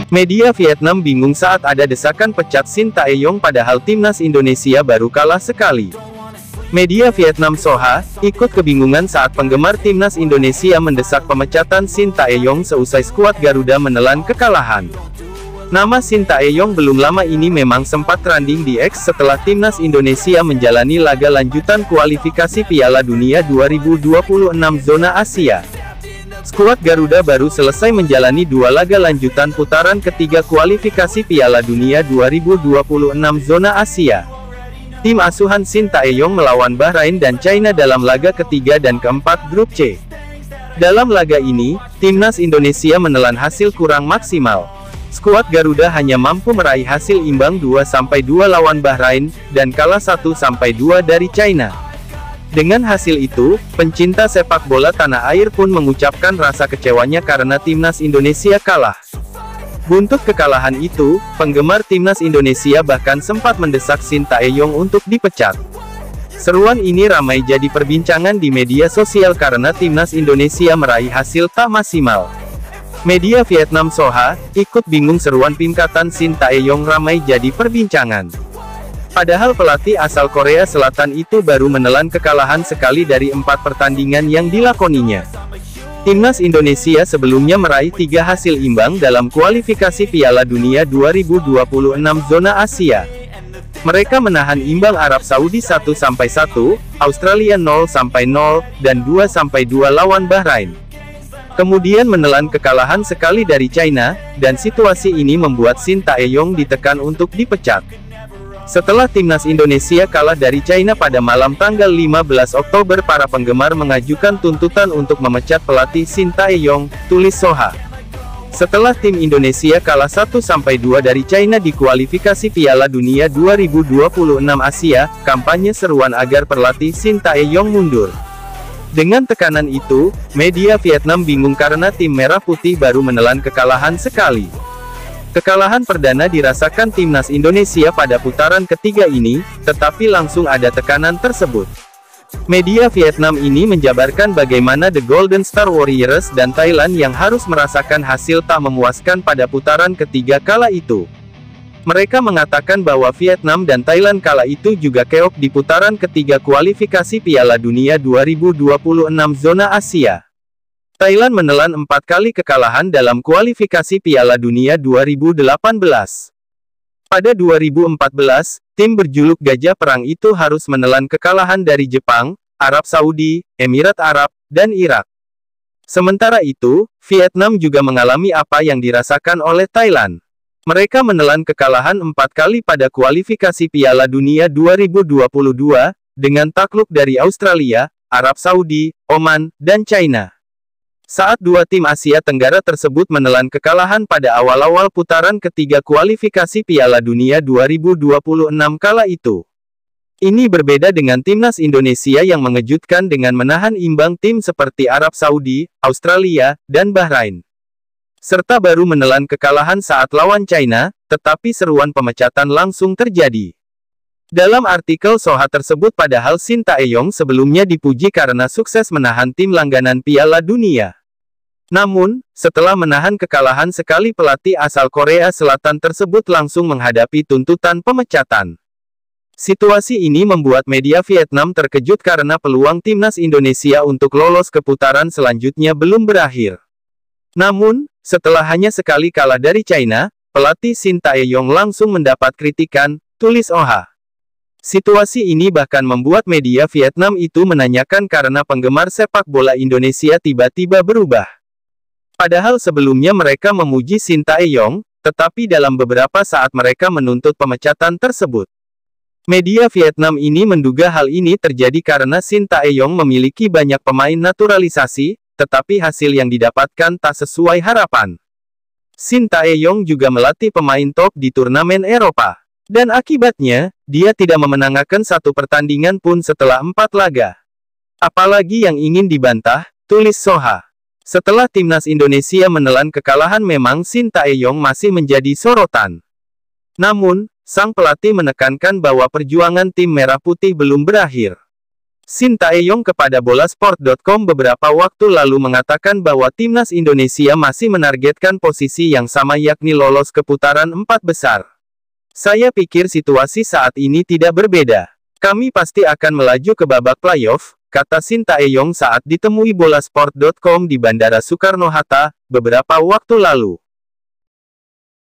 Media Vietnam bingung saat ada desakan pecat Shin Tae-yong padahal timnas Indonesia baru kalah sekali. Media Vietnam Soha ikut kebingungan saat penggemar timnas Indonesia mendesak pemecatan Shin Tae-yong seusai skuad Garuda menelan kekalahan. Nama Shin Tae-yong belum lama ini memang sempat trending di X setelah timnas Indonesia menjalani laga lanjutan kualifikasi Piala Dunia 2026 zona Asia. Skuad Garuda baru selesai menjalani dua laga lanjutan putaran ketiga kualifikasi Piala Dunia 2026 zona Asia. Tim asuhan Shin Tae-yong melawan Bahrain dan China dalam laga ketiga dan keempat grup C. Dalam laga ini, timnas Indonesia menelan hasil kurang maksimal. Skuad Garuda hanya mampu meraih hasil imbang 2-2 lawan Bahrain, dan kalah 1-2 dari China. Dengan hasil itu, pencinta sepak bola tanah air pun mengucapkan rasa kecewanya karena timnas Indonesia kalah. Buntut kekalahan itu, penggemar timnas Indonesia bahkan sempat mendesak Shin Tae-yong untuk dipecat. Seruan ini ramai jadi perbincangan di media sosial karena timnas Indonesia meraih hasil tak maksimal. Media Vietnam Soha ikut bingung seruan pimkatan Shin Tae-yong ramai jadi perbincangan. Padahal pelatih asal Korea Selatan itu baru menelan kekalahan sekali dari 4 pertandingan yang dilakoninya. Timnas Indonesia sebelumnya meraih 3 hasil imbang dalam kualifikasi Piala Dunia 2026 zona Asia. Mereka menahan imbang Arab Saudi 1-1, Australia 0-0, dan 2-2 lawan Bahrain. Kemudian menelan kekalahan sekali dari China, dan situasi ini membuat Shin Tae-yong ditekan untuk dipecat. Setelah timnas Indonesia kalah dari China pada malam tanggal 15 Oktober, para penggemar mengajukan tuntutan untuk memecat pelatih Shin Tae-yong, tulis Soha. Setelah tim Indonesia kalah 1-2 dari China di kualifikasi Piala Dunia 2026 Asia, kampanye seruan agar pelatih Shin Tae-yong mundur. Dengan tekanan itu, media Vietnam bingung karena tim Merah Putih baru menelan kekalahan sekali. Kekalahan perdana dirasakan timnas Indonesia pada putaran ketiga ini, tetapi langsung ada tekanan tersebut. Media Vietnam ini menjabarkan bagaimana The Golden Star Warriors dan Thailand yang harus merasakan hasil tak memuaskan pada putaran ketiga kala itu. Mereka mengatakan bahwa Vietnam dan Thailand kala itu juga keok di putaran ketiga kualifikasi Piala Dunia 2026 zona Asia. Thailand menelan 4 kali kekalahan dalam kualifikasi Piala Dunia 2018. Pada 2014, tim berjuluk Gajah Perang itu harus menelan kekalahan dari Jepang, Arab Saudi, Emirat Arab, dan Irak. Sementara itu, Vietnam juga mengalami apa yang dirasakan oleh Thailand. Mereka menelan kekalahan 4 kali pada kualifikasi Piala Dunia 2022, dengan takluk dari Australia, Arab Saudi, Oman, dan China. Saat dua tim Asia Tenggara tersebut menelan kekalahan pada awal-awal putaran ketiga kualifikasi Piala Dunia 2026 kala itu. Ini berbeda dengan timnas Indonesia yang mengejutkan dengan menahan imbang tim seperti Arab Saudi, Australia, dan Bahrain. Serta baru menelan kekalahan saat lawan China, tetapi seruan pemecatan langsung terjadi. Dalam artikel Soha tersebut, padahal Shin Tae-yong sebelumnya dipuji karena sukses menahan tim langganan Piala Dunia. Namun, setelah menahan kekalahan sekali, pelatih asal Korea Selatan tersebut langsung menghadapi tuntutan pemecatan. Situasi ini membuat media Vietnam terkejut karena peluang timnas Indonesia untuk lolos ke putaran selanjutnya belum berakhir. Namun, setelah hanya sekali kalah dari China, pelatih Shin Tae-yong langsung mendapat kritikan, tulis Oha. Situasi ini bahkan membuat media Vietnam itu menanyakan karena penggemar sepak bola Indonesia tiba-tiba berubah. Padahal sebelumnya mereka memuji Shin Tae-yong, tetapi dalam beberapa saat mereka menuntut pemecatan tersebut. Media Vietnam ini menduga hal ini terjadi karena Shin Tae-yong memiliki banyak pemain naturalisasi, tetapi hasil yang didapatkan tak sesuai harapan. Shin Tae-yong juga melatih pemain top di turnamen Eropa. Dan akibatnya, dia tidak memenangkan satu pertandingan pun setelah 4 laga. Apalagi yang ingin dibantah, tulis Soha. Setelah timnas Indonesia menelan kekalahan, memang Shin Tae-yong masih menjadi sorotan. Namun, sang pelatih menekankan bahwa perjuangan tim Merah Putih belum berakhir. Shin Tae-yong kepada Bolasport.com beberapa waktu lalu mengatakan bahwa timnas Indonesia masih menargetkan posisi yang sama yakni lolos ke putaran 4 besar. Saya pikir situasi saat ini tidak berbeda. Kami pasti akan melaju ke babak playoff, kata Shin Tae-yong saat ditemui Bolasport.com di Bandara Soekarno-Hatta, beberapa waktu lalu.